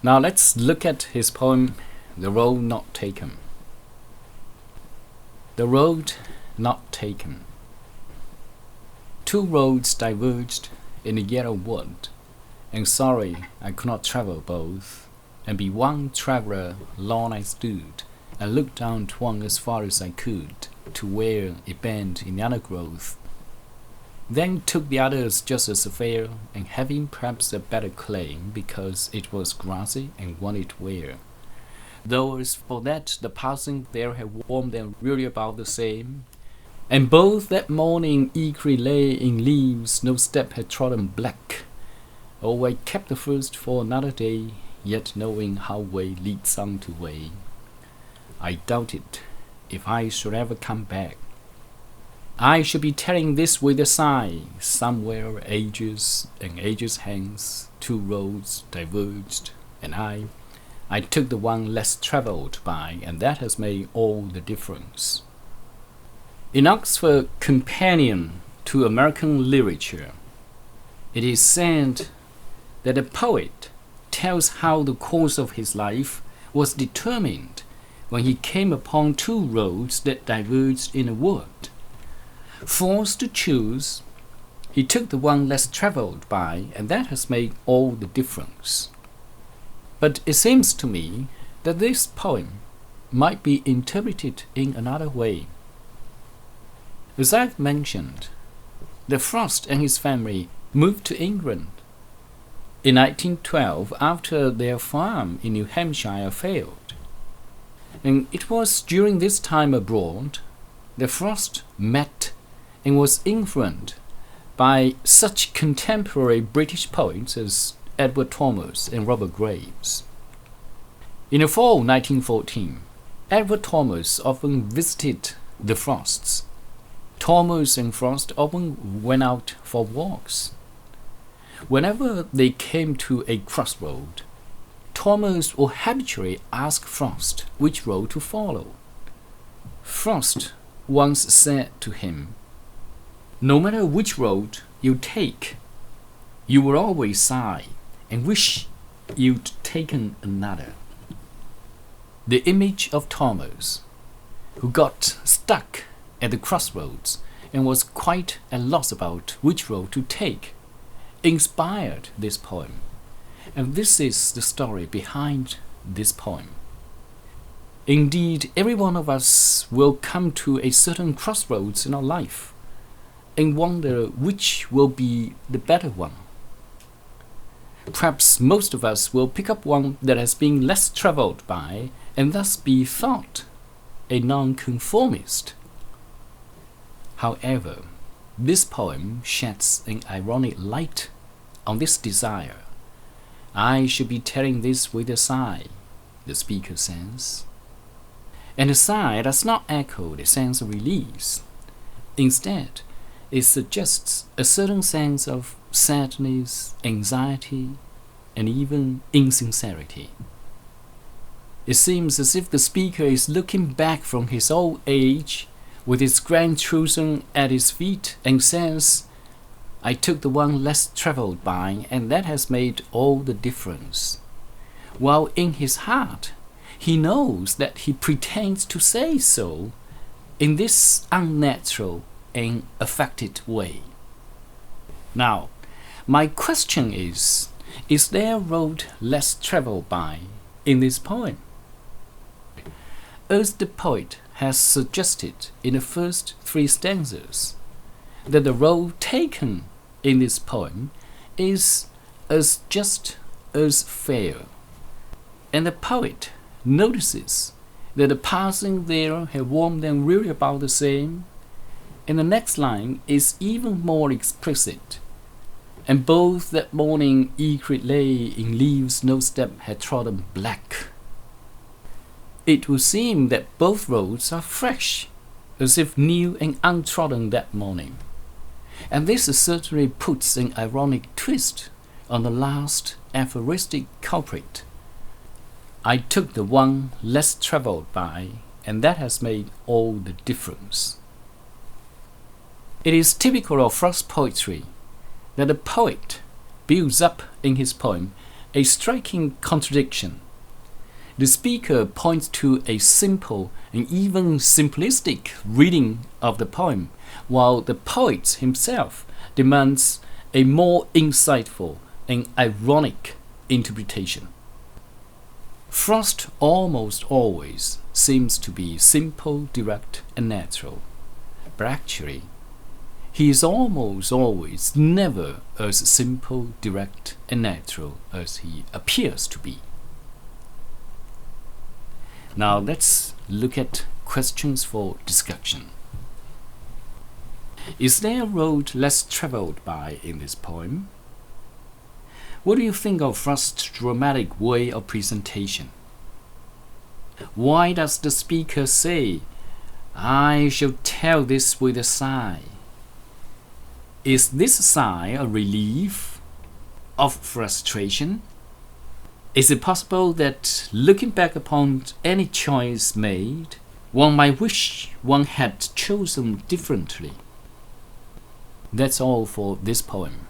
Now let's look at his poem, The Road Not Taken. The road not taken. Two roads diverged in a yellow wood, and sorry I could not travel both, and be one traveller long I stood, and looked down to one as far as I could, to where it bent in the undergrowth. Then took the others just as fair, and having perhaps a better claim, because it was grassy and wanted wear. Though as for that the passing there had warmed them really about the same, and both that morning equally lay in leaves, no step had trodden black. Oh, I kept the first for another day, yet knowing how way leads on to way, I doubted if I should ever come back. I should be telling this with a sigh, somewhere ages and ages hence, two roads diverged, and I took the one less travelled by, and that has made all the difference. In Oxford Companion to American Literature, it is said that a poet tells how the course of his life was determined when he came upon two roads that diverged in a wood. Forced to choose, he took the one less travelled by, and that has made all the difference. But it seems to me that this poem might be interpreted in another way. As I've mentioned, the Frost and his family moved to England in 1912 after their farm in New Hampshire failed. And it was during this time abroad that Frost met and was influenced by such contemporary British poets as Edward Thomas and Robert Graves. In the fall 1914, Edward Thomas often visited the Frosts. Thomas and Frost often went out for walks. Whenever they came to a crossroad, Thomas would habitually ask Frost which road to follow. Frost once said to him, "No matter which road you take, you will always sigh and wish you'd taken another." The image of Thomas, who got stuck at the crossroads and was quite at loss about which road to take, inspired this poem. And this is the story behind this poem. Indeed, every one of us will come to a certain crossroads in our life and wonder which will be the better one. Perhaps most of us will pick up one that has been less travelled by, and thus be thought a nonconformist. However, this poem sheds an ironic light on this desire. I should be telling this with a sigh, the speaker says. And the sigh does not echo the sense of release. Instead, it suggests a certain sense of sadness, anxiety, and even insincerity. It seems as if the speaker is looking back from his old age with his grandchildren at his feet and says, "I took the one less travelled by, and that has made all the difference." While in his heart, he knows that he pretends to say so in this unnatural and affected way. Now, my question is there a road less travelled by in this poem? As the poet has suggested in the first three stanzas, that the road taken in this poem is as just as fair, and the poet notices that the passing there had warmed them really about the same, and the next line is even more explicit. And both that morning equally lay in leaves no step had trodden black. It would seem that both roads are fresh, as if new and untrodden that morning. And this certainly puts an ironic twist on the last aphoristic culprit. I took the one less travelled by, and that has made all the difference. It is typical of Frost poetry that the poet builds up in his poem a striking contradiction. The speaker points to a simple and even simplistic reading of the poem, while the poet himself demands a more insightful and ironic interpretation. Frost almost always seems to be simple, direct, and natural, but actually, he is almost always never as simple, direct, and natural as he appears to be. Now let's look at questions for discussion. Is there a road less traveled by in this poem? What do you think of Frost's dramatic way of presentation? Why does the speaker say, "I shall tell this with a sigh"? Is this sigh a relief of frustration? Is it possible that, looking back upon any choice made, one might wish one had chosen differently? That's all for this poem.